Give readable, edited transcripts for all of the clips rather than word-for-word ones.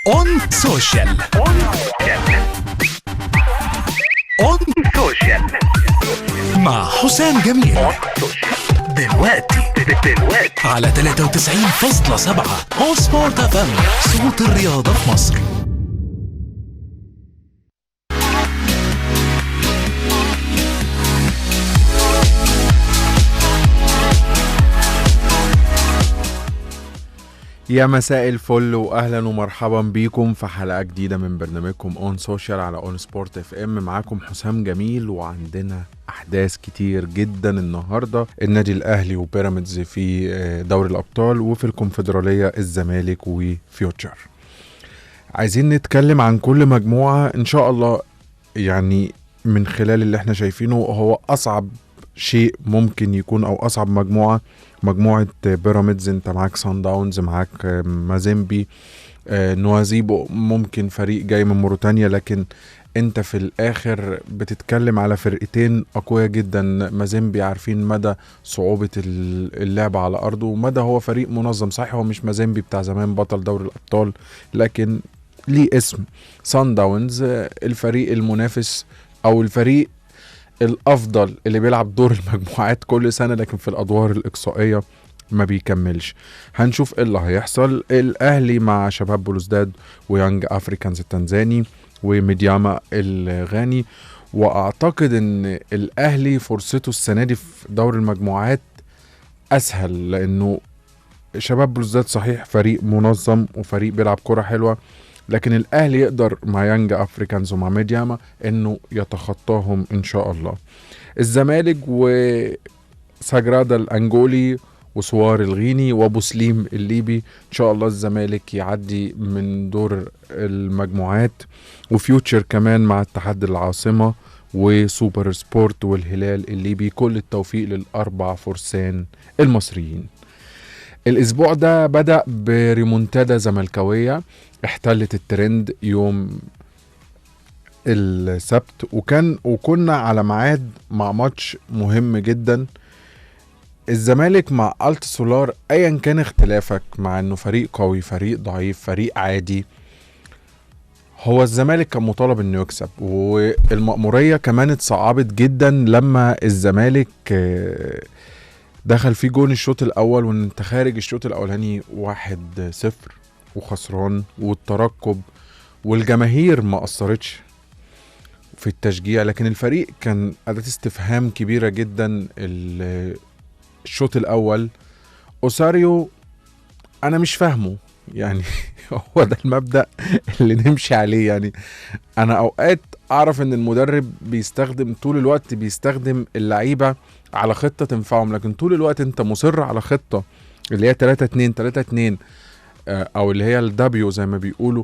اون سوشيال مع حسام جميل دلوقتي على 93.7 اون سبورت اف ام، صوت الرياضة في مصر. يا مساء الفل واهلا ومرحبا بيكم في حلقة جديدة من برنامجكم اون سوشيال على اون سبورت اف ام. معاكم حسام جميل، وعندنا احداث كتير جدا النهاردة. النادي الاهلي وبيراميدز في دوري الابطال، وفي الكونفدرالية الزمالك وفيوتشر. عايزين نتكلم عن كل مجموعة ان شاء الله. يعني من خلال اللي احنا شايفينه هو اصعب شيء ممكن يكون، او اصعب مجموعة بيراميدز. انت معاك سان داونز، معاك مازيمبي، نوازيبو، ممكن فريق جاي من موريتانيا، لكن انت في الاخر بتتكلم على فرقتين اقوياء جدا. مازيمبي عارفين مدى صعوبة اللعب على ارضه، ومدى هو فريق منظم. صحيح هو مش مازيمبي بتاع زمان بطل دوري الابطال، لكن ليه اسم. سان داونز الفريق المنافس او الفريق الافضل اللي بيلعب دور المجموعات كل سنة، لكن في الادوار الاقصائية ما بيكملش. هنشوف ايه اللي هيحصل. الاهلي مع شباب بلوزداد ويانج افريكانز التنزاني وميدياما الغاني. واعتقد ان الاهلي فرصته السنة دي في دور المجموعات اسهل، لانه شباب بلوزداد صحيح فريق منظم وفريق بيلعب كرة حلوة، لكن الاهلي يقدر مع يانج افريكانز ومع ميدياما انه يتخطاهم ان شاء الله. الزمالك وساجرادا الانجولي وسوار الغيني وابو سليم الليبي، ان شاء الله الزمالك يعدي من دور المجموعات. وفيوتشر كمان مع اتحاد العاصمة وسوبر سبورت والهلال الليبي. كل التوفيق للاربع فرسان المصريين. الاسبوع ده بدأ بريمونتادا زملكاوية احتلت الترند يوم السبت، وكنا على ميعاد مع ماتش مهم جدا. الزمالك مع ألت سولار، ايا كان اختلافك مع انه فريق قوي، فريق ضعيف، فريق عادي، هو الزمالك كان مطالب انه يكسب. والمأمورية كمان اتصعبت جدا لما الزمالك دخل فيه جون الشوط الاول، وانت خارج الشوط الاولاني 1-0 وخسران، والترقب والجماهير ما أثرتش في التشجيع، لكن الفريق كان أداة استفهام كبيرة جدا. الشوط الأول أوساريو أنا مش فاهمه يعني هو ده المبدأ اللي نمشي عليه. يعني أنا أوقات أعرف إن المدرب بيستخدم طول الوقت اللعيبة على خطة تنفعهم، لكن طول الوقت أنت مصر على خطة اللي هي 3-2 او اللي هي الدبليو زي ما بيقولوا.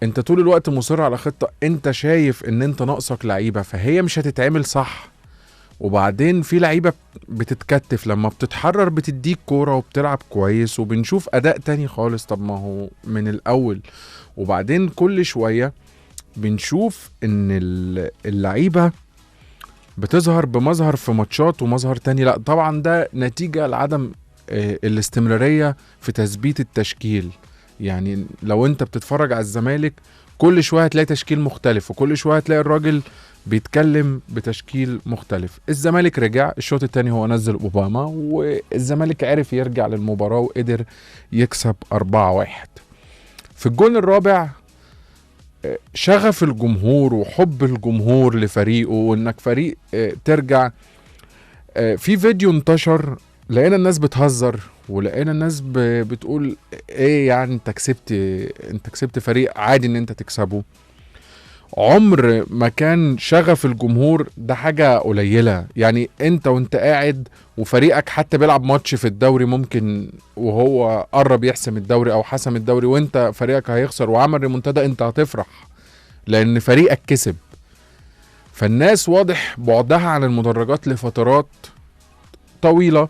انت طول الوقت مصر على خطة انت شايف ان انت ناقصك لعيبة، فهي مش هتتعمل صح. وبعدين في لعيبة بتتكتف لما بتتحرر بتديك كورة وبتلعب كويس، وبنشوف اداء تاني خالص. طب ما هو من الاول. وبعدين كل شوية بنشوف ان اللعيبة بتظهر بمظهر في ماتشات ومظهر تاني لا. طبعا ده نتيجة لعدم الاستمرارية في تثبيت التشكيل. يعني لو انت بتتفرج على الزمالك كل شوية هتلاقي تشكيل مختلف، وكل شوية هتلاقي الراجل بيتكلم بتشكيل مختلف. الزمالك رجع الشوط الثاني، هو نزل أوباما، والزمالك عرف يرجع للمباراة وقدر يكسب 4-1. في الجون الرابع شغف الجمهور وحب الجمهور لفريقه، وانك فريق ترجع. في فيديو انتشر، لقينا الناس بتهزر، ولقينا الناس بتقول ايه يعني انت كسبت فريق عادي ان انت تكسبه. عمر ما كان شغف الجمهور ده حاجة قليلة. يعني انت وانت قاعد وفريقك حتى بيلعب ماتش في الدوري، ممكن وهو قرب يحسم الدوري او حسم الدوري، وانت فريقك هيخسر وعمل ريمونتادا، انت هتفرح لان فريقك كسب. فالناس واضح بعدها عن المدرجات لفترات طويلة،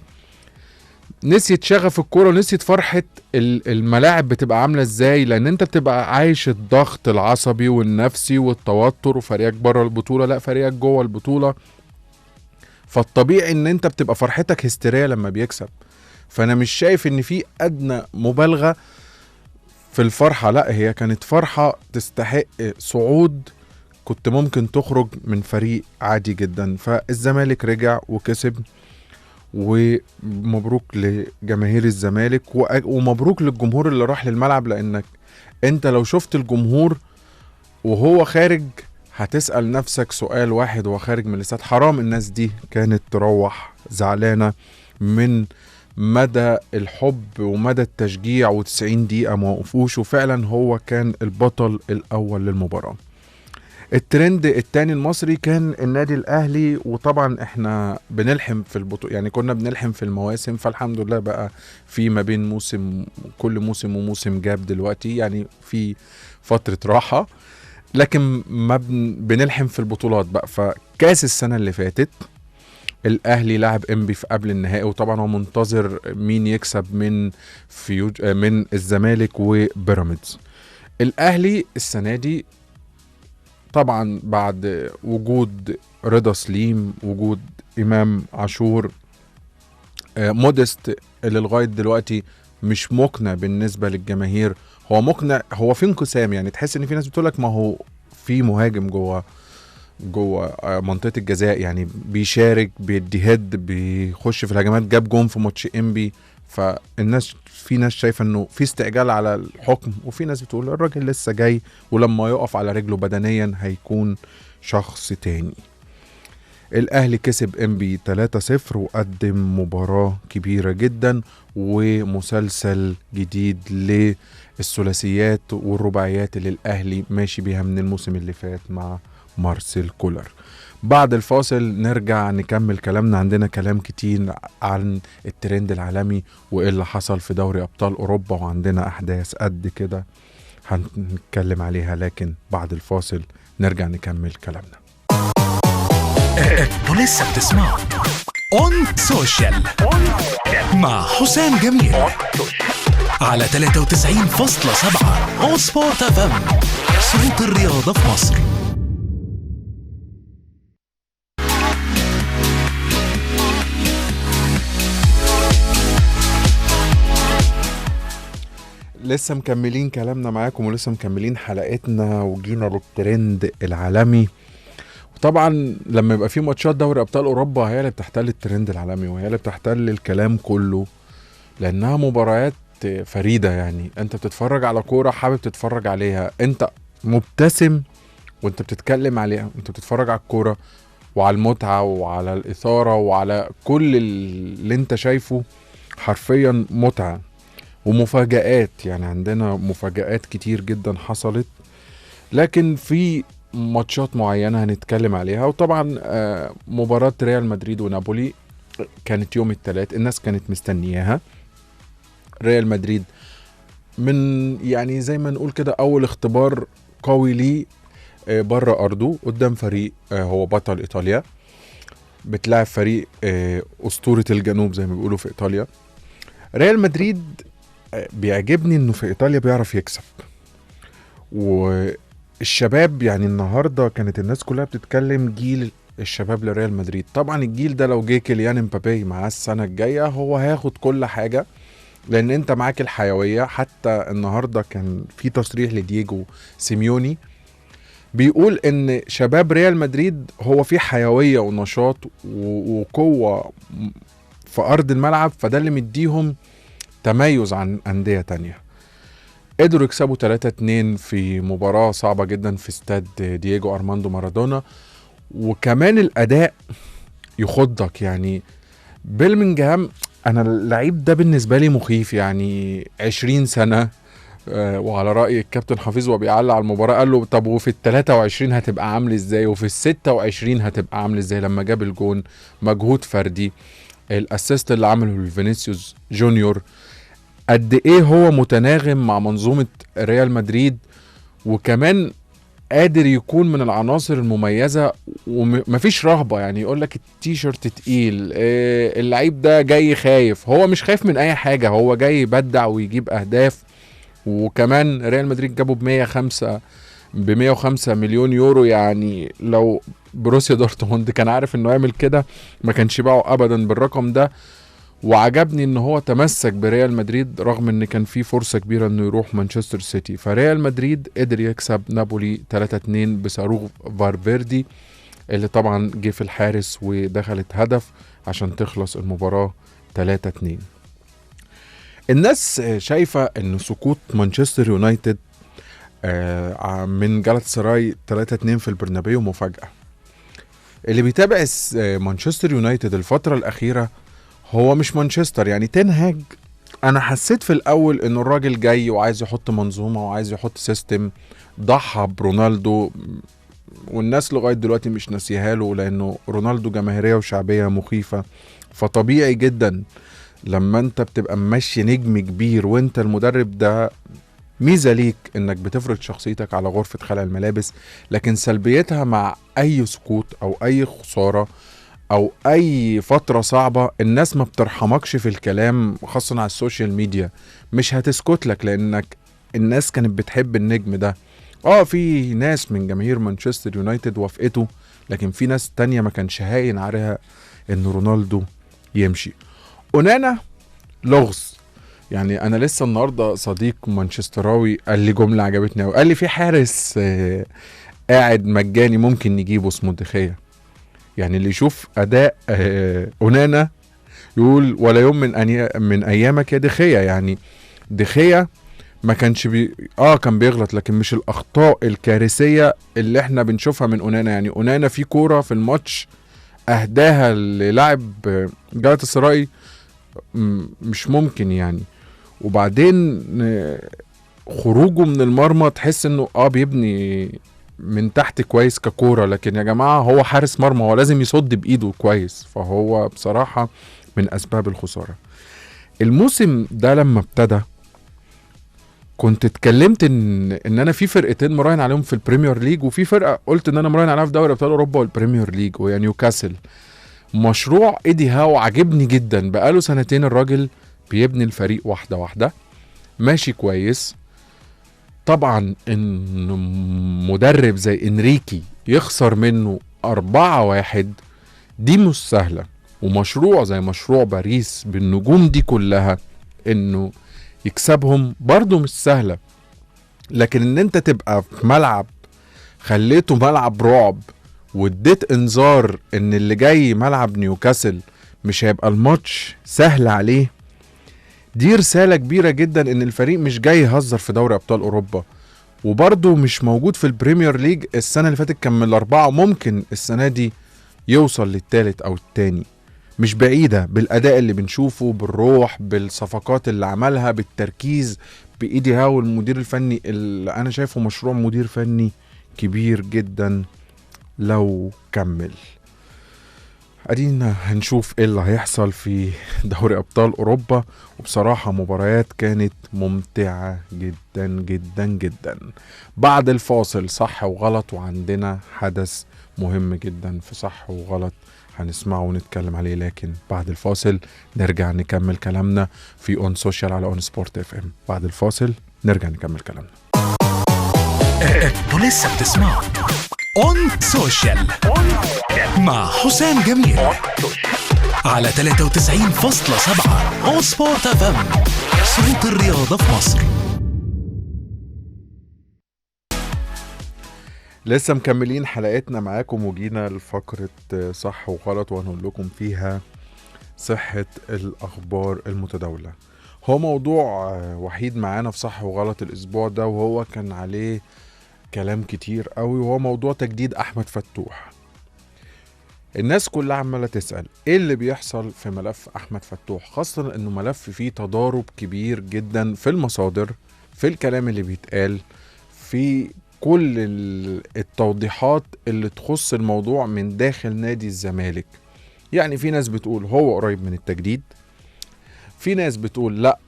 نسيت شغف الكورة ونسيت فرحة الملاعب بتبقى عاملة ازاي، لان انت بتبقى عايش الضغط العصبي والنفسي والتوتر، وفريقك بره البطولة لا فريقك جوه البطولة. فالطبيعي ان انت بتبقى فرحتك هستيرية لما بيكسب. فانا مش شايف ان في ادنى مبالغة في الفرحة، لا هي كانت فرحة تستحق صعود، كنت ممكن تخرج من فريق عادي جدا. فالزمالك رجع وكسب، ومبروك لجماهير الزمالك ومبروك للجمهور اللي راح للملعب، لانك انت لو شفت الجمهور وهو خارج هتسأل نفسك سؤال واحد وهو خارج من الاستاد: حرام الناس دي كانت تروح زعلانة من مدى الحب ومدى التشجيع، و90 دقيقة ما وقفوش، وفعلا هو كان البطل الأول للمباراة. الترند التاني المصري كان النادي الأهلي، وطبعا احنا بنلحم في البطولة، يعني كنا بنلحم في المواسم، فالحمد لله بقى في ما بين موسم، كل موسم وموسم جاب دلوقتي، يعني في فترة راحة، لكن ما بنلحم في البطولات بقى. فكاس السنة اللي فاتت الاهلي لعب انبي في قبل النهائي، وطبعا هو منتظر مين يكسب من الزمالك وبيراميدز. الاهلي السنة دي طبعا بعد وجود رضا سليم، وجود امام عاشور، مودست اللي لغاية دلوقتي مش مقنع بالنسبة للجماهير. هو مقنع، هو في انقسام، يعني تحس ان في ناس بتقولك ما هو في مهاجم جوه منطقة الجزاء، يعني بيشارك، بيدي هيد، بيخش في الهجمات، جاب جون في ماتش انبي. فالناس، في ناس شايفة انه في استعجال على الحكم، وفي ناس بتقول الراجل لسه جاي ولما يقف على رجله بدنيا هيكون شخص تاني. الاهلي كسب انبي 3-0 وقدم مباراة كبيرة جدا ومسلسل جديد للثلاثيات والرباعيات اللي الاهلي ماشي بيها من الموسم اللي فات مع مارسيل كولر. بعد الفاصل نرجع نكمل كلامنا، عندنا كلام كتير عن الترند العالمي وايه اللي حصل في دوري ابطال اوروبا، وعندنا احداث قد كده هنتكلم عليها، لكن بعد الفاصل نرجع نكمل كلامنا. انتوا لسه بتسمعوا اون سوشيال مع حسام جميل على 93.7 اون سبورت اف ام، صوت الرياضة في مصر. لسه مكملين كلامنا معاكم ولسه مكملين حلقتنا، وجينا للترند العالمي. طبعا لما يبقى في ماتشات دوري ابطال اوروبا هي اللي بتحتل الترند العالمي، وهي اللي بتحتل الكلام كله، لانها مباريات فريدة. يعني انت بتتفرج على كورة حابب تتفرج عليها، انت مبتسم وانت بتتكلم عليها، انت بتتفرج على الكورة وعلى المتعة وعلى الإثارة وعلى كل اللي انت شايفه، حرفيا متعة ومفاجآت. يعني عندنا مفاجآت كتير جدا حصلت، لكن في ماتشات معينة هنتكلم عليها. وطبعا مباراة ريال مدريد ونابولي كانت يوم الثلاث، الناس كانت مستنياها. ريال مدريد من يعني زي ما نقول كده أول اختبار قوي ليه بره أرضه قدام فريق هو بطل إيطاليا، بتلعب فريق أسطورة الجنوب زي ما بيقولوا في إيطاليا. ريال مدريد بيعجبني إنه في إيطاليا بيعرف يكسب، والشباب يعني النهاردة كانت الناس كلها بتتكلم جيل الشباب لريال مدريد. طبعا الجيل ده لو جه كيليان امبابي معاه السنة الجاية هو هياخد كل حاجة، لان انت معاك الحيوية. حتى النهاردة كان في تصريح لدييجو سيميوني بيقول ان شباب ريال مدريد هو في حيوية ونشاط وقوة في ارض الملعب، فده اللي مديهم تميز عن اندية تانية. قدروا يكسبوا 3-2 في مباراة صعبة جدا في استاد دييجو أرماندو مارادونا، وكمان الاداء يخضك. يعني بيلمنجهام، انا اللعيب ده بالنسبه لي مخيف، يعني 20 سنه وعلى راي الكابتن حفيظ وبيعلق على المباراه قال له طب وفي ال23 هتبقى عامل ازاي، وفي ال26 هتبقى عامل ازاي. لما جاب الجون مجهود فردي، الاسيست اللي عمله لفينيسيوس جونيور، قد ايه هو متناغم مع منظومه ريال مدريد، وكمان قادر يكون من العناصر المميزة ومفيش رهبة. يعني يقولك التيشيرت تقيل، اللعيب ده جاي خايف، هو مش خايف من اي حاجة، هو جاي يبدع ويجيب اهداف. وكمان ريال مدريد جابوا ب 105 مليون يورو، يعني لو بروسيا دورتموند كان عارف انه يعمل كده ما كانش باعه ابدا بالرقم ده. وعجبني ان هو تمسك بريال مدريد رغم ان كان في فرصة كبيرة انه يروح مانشستر سيتي. فريال مدريد قدر يكسب نابولي 3-2 بصاروخ فالفيردي اللي طبعا جه في الحارس ودخلت هدف عشان تخلص المباراة 3-2. الناس شايفة ان سقوط مانشستر يونايتد من جالاتا سراي 3-2 في البرنابيو مفاجأة. اللي بيتابع مانشستر يونايتد الفترة الأخيرة هو مش مانشستر، يعني تنهاج. أنا حسيت في الأول إنه الراجل جاي وعايز يحط منظومة وعايز يحط سيستم، ضحى برونالدو والناس لغاية دلوقتي مش ناسيها له، لأنه رونالدو جماهيرية وشعبية مخيفة. فطبيعي جدا لما انت بتبقى ماشي نجم كبير وانت المدرب، ده ميزة ليك انك بتفرض شخصيتك على غرفة خلع الملابس. لكن سلبيتها مع اي سقوط او اي خسارة او اي فترة صعبة، الناس ما بترحمكش في الكلام، خاصة على السوشيال ميديا. مش هتسكت لك لانك الناس كانت بتحب النجم ده. في ناس من جماهير مانشستر يونايتد وافقته، لكن في ناس تانية ما كانش هاين عليها ان رونالدو يمشي. اونانا لغز. يعني انا لسه النهارده صديق مانشستراوي قال لي جمله عجبتني قوي، قال لي في حارس قاعد مجاني ممكن نجيبه اسمه دخيا. يعني اللي يشوف اداء اونانا يقول ولا يوم من ايامك يا دخيا. يعني دخيا ما كانش كان بيغلط، لكن مش الاخطاء الكارثيه اللي احنا بنشوفها من اونانا. يعني اونانا في كوره في الماتش اهداها للاعب جالاتا سراي مش ممكن يعني. وبعدين خروجه من المرمى تحس انه بيبني من تحت كويس ككورة، لكن يا جماعة هو حارس مرمى، هو لازم يصد بإيده كويس. فهو بصراحة من أسباب الخسارة. الموسم ده لما ابتدى كنت اتكلمت ان انا في فرقتين مراهن عليهم في البريمير ليج، وفي فرقة قلت ان انا مراهن عليها في دوري ابطال اوروبا والبريمير ليج، وهي نيوكاسل. مشروع ايدي هاو عجبني جدا، بقاله سنتين الراجل بيبني الفريق واحدة واحدة ماشي كويس. طبعا ان مدرب زي انريكي يخسر منه 4-1 دي مش سهلة، ومشروع زي مشروع باريس بالنجوم دي كلها انه يكسبهم برضو مش سهلة. لكن ان انت تبقى في ملعب خليته ملعب رعب واديت انذار ان اللي جاي ملعب نيوكاسل مش هيبقى الماتش سهل عليه، دي رسالة كبيرة جدا ان الفريق مش جاي يهزر في دوري ابطال اوروبا، وبرضه مش موجود في البريمير ليج. السنة اللي فاتت كان من 4، ممكن السنة دي يوصل للثالث او الثاني، مش بعيدة بالاداء اللي بنشوفه، بالروح، بالصفقات اللي عملها، بالتركيز، بايدي هاو المدير الفني اللي انا شايفه مشروع مدير فني كبير جدا لو كمل. ادينا هنشوف ايه اللي هيحصل في دوري ابطال اوروبا، وبصراحة مباريات كانت ممتعة جدا جدا جدا. بعد الفاصل صح وغلط، وعندنا حدث مهم جدا في صح وغلط هنسمعه ونتكلم عليه، لكن بعد الفاصل نرجع نكمل كلامنا في اون سوشيال على اون سبورت اف ام. بعد الفاصل نرجع نكمل كلامنا. انتوا لسه بتسمعوا اون سوشيال مع حسام جميل على 93.7 اون سبورت اف ام، صوت الرياضة في مصر. لسه مكملين حلقتنا معاكم، وجينا لفقرة صح وغلط، وهنقول لكم فيها صحة الأخبار المتداولة. هو موضوع وحيد معانا في صح وغلط الأسبوع ده، وهو كان عليه كلام كتير قوي، وهو موضوع تجديد أحمد فتوح. الناس كلها عمالة تسأل ايه اللي بيحصل في ملف أحمد فتوح، خاصة انه ملف فيه تضارب كبير جدا في المصادر، في الكلام اللي بيتقال، في كل التوضيحات اللي تخص الموضوع من داخل نادي الزمالك. يعني في ناس بتقول هو قريب من التجديد، في ناس بتقول لا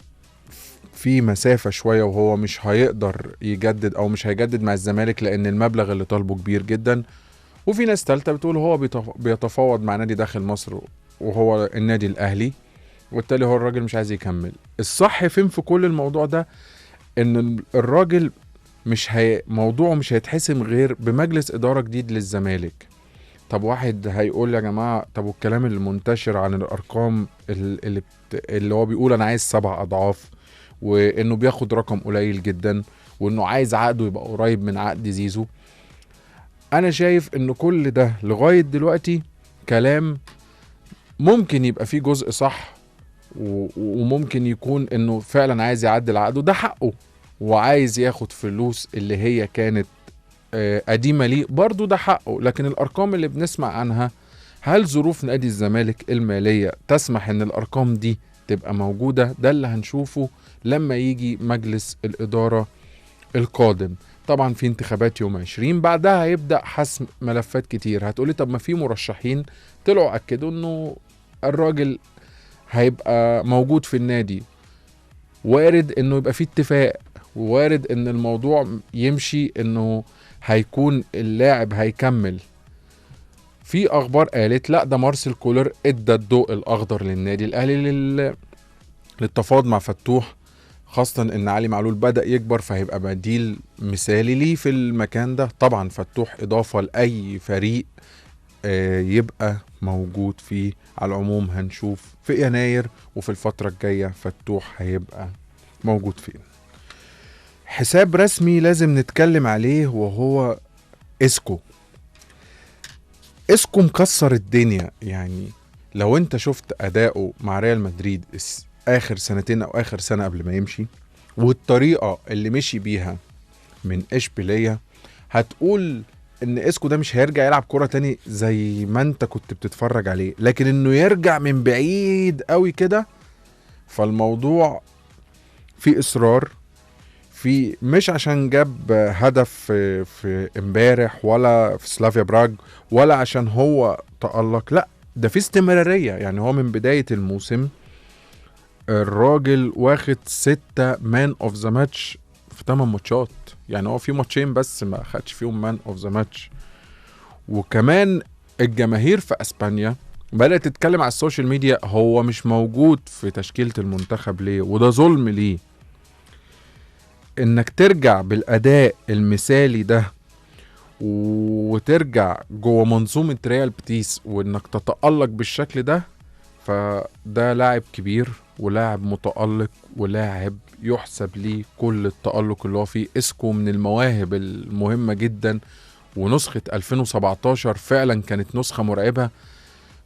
في مسافة شوية وهو مش هيقدر يجدد او مش هيجدد مع الزمالك لان المبلغ اللي طالبه كبير جدا، وفي ناس تالتة بتقول هو بيتفاوض مع نادي داخل مصر وهو النادي الاهلي، وبالتالي هو الراجل مش عايز يكمل. الصح فين في كل الموضوع ده ان الراجل موضوعه مش هيتحسم غير بمجلس ادارة جديد للزمالك. طب واحد هيقول يا جماعة، طب والكلام اللي منتشر عن الارقام اللي هو بيقول انا عايز 7 اضعاف، وانه بياخد رقم قليل جدا، وانه عايز عقده يبقى قريب من عقد زيزو. انا شايف ان كل ده لغاية دلوقتي كلام ممكن يبقى فيه جزء صح، وممكن يكون انه فعلا عايز يعدل عقده، ده حقه، وعايز ياخد فلوس اللي هي كانت قديمة ليه برضو، ده حقه. لكن الارقام اللي بنسمع عنها، هل ظروف نادي الزمالك المالية تسمح ان الارقام دي تبقى موجودة؟ ده اللي هنشوفه لما يجي مجلس الادارة القادم. طبعا في انتخابات يوم 20، بعدها هيبدأ حسم ملفات كتير. هتقولي طب ما في مرشحين طلعوا اكدوا انه الراجل هيبقى موجود في النادي، وارد انه يبقى في اتفاق، ووارد ان الموضوع يمشي انه هيكون اللاعب هيكمل. في اخبار قالت لا، ده مارسيل كولر ادى الضوء الاخضر للنادي الاهلي للتفاوض مع فتوح، خاصة ان علي معلول بدأ يكبر، فهيبقى بديل مثالي ليه في المكان ده. طبعا فتوح اضافة لأي فريق يبقى موجود فيه. على العموم هنشوف في يناير وفي الفترة الجاية فتوح هيبقى موجود فين. حساب رسمي لازم نتكلم عليه وهو اسكو. اسكو مكسر الدنيا، يعني لو انت شفت اداؤه مع ريال مدريد اخر سنتين او اخر سنة قبل ما يمشي، والطريقة اللي مشي بيها من اشبيلية، هتقول ان اسكو ده مش هيرجع يلعب كرة تاني زي ما انت كنت بتتفرج عليه. لكن انه يرجع من بعيد قوي كده، فالموضوع في اصرار، في مش عشان جاب هدف في امبارح ولا في سلافيا براغ، ولا عشان هو تألق، لا ده في استمرارية. يعني هو من بداية الموسم الراجل واخد 6 مان اوف ذا ماتش في 8 ماتشات، يعني هو في ماتشين بس ما خدش فيهم مان اوف ذا ماتش. وكمان الجماهير في اسبانيا بدأت تتكلم على السوشيال ميديا هو مش موجود في تشكيلة المنتخب ليه، وده ظلم ليه. انك ترجع بالاداء المثالي ده وترجع جوه منظومة ريال بيتيس وانك تتألق بالشكل ده، فده لاعب كبير ولاعب متألق ولاعب يحسب ليه كل التألق اللي هو فيه. اسكو من المواهب المهمة جدا، ونسخة 2017 فعلا كانت نسخة مرعبة،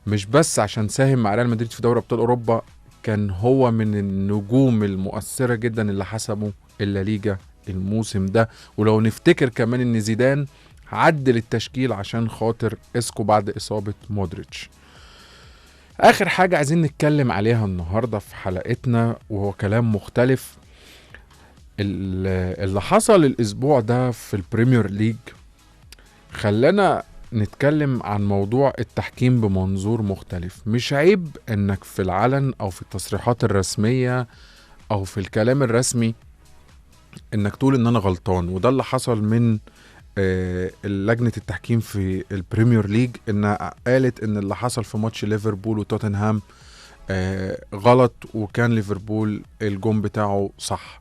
مش بس عشان ساهم مع ريال مدريد في دوري ابطال اوروبا، كان هو من النجوم المؤثرة جدا اللي حسموا الليجا الموسم ده. ولو نفتكر كمان ان زيدان عدل التشكيل عشان خاطر اسكو بعد اصابة مودريتش. اخر حاجة عايزين نتكلم عليها النهاردة في حلقتنا وهو كلام مختلف، اللي حصل الاسبوع ده في البريمير ليج خلانا نتكلم عن موضوع التحكيم بمنظور مختلف. مش عيب انك في العلن او في التصريحات الرسمية او في الكلام الرسمي انك تقول ان انا غلطان، وده اللي حصل من لجنة التحكيم في البريمير ليج، انها قالت ان اللي حصل في ماتش ليفربول وتوتنهام غلط، وكان ليفربول الجون بتاعه صح.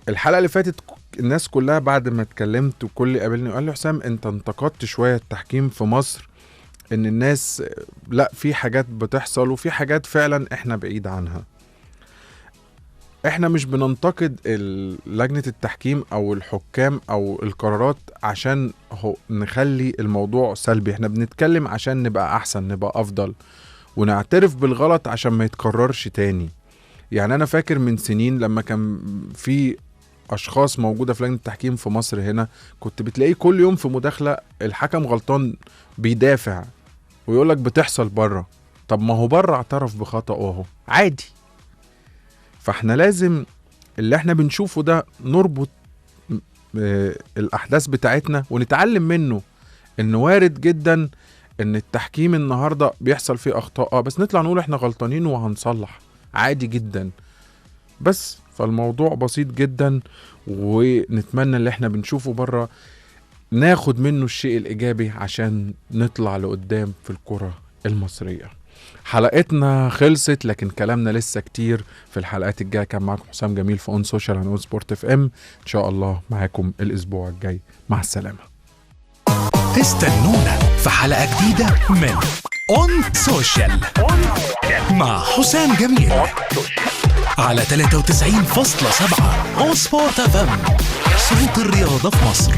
الحلقة اللي فاتت الناس كلها بعد ما اتكلمت وكل اللي قابلني وقال لي حسام انت انتقدت شوية التحكيم في مصر، ان الناس لا في حاجات بتحصل وفي حاجات فعلا احنا بعيد عنها. احنا مش بننتقد لجنة التحكيم او الحكام او القرارات عشان نخلي الموضوع سلبي، احنا بنتكلم عشان نبقى احسن، نبقى افضل، ونعترف بالغلط عشان ما يتكررش تاني. يعني انا فاكر من سنين لما كان في اشخاص موجودة في لجنة التحكيم في مصر هنا، كنت بتلاقيه كل يوم في مداخلة الحكم غلطان بيدافع ويقولك بتحصل بره. طب ما هو بره اعترف بخطأه اهو عادي. فاحنا لازم اللي احنا بنشوفه ده نربط الاحداث بتاعتنا ونتعلم منه، ان وارد جدا ان التحكيم النهاردة بيحصل فيه اخطاء، بس نطلع نقول احنا غلطانين وهنصلح عادي جدا. بس فالموضوع بسيط جدا، ونتمنى اللي احنا بنشوفه بره ناخد منه الشيء الايجابي عشان نطلع لقدام في الكرة المصرية. حلقتنا خلصت لكن كلامنا لسه كتير في الحلقات الجاية. كان معكم حسام جميل في اون سوشيال عن اون سبورت اف ام. ان شاء الله معاكم الاسبوع الجاي، مع السلامة. استنونا في حلقة جديدة من اون سوشيال مع حسام جميل على 93.7 اون سبورت اف ام، صوت الرياضة في مصر.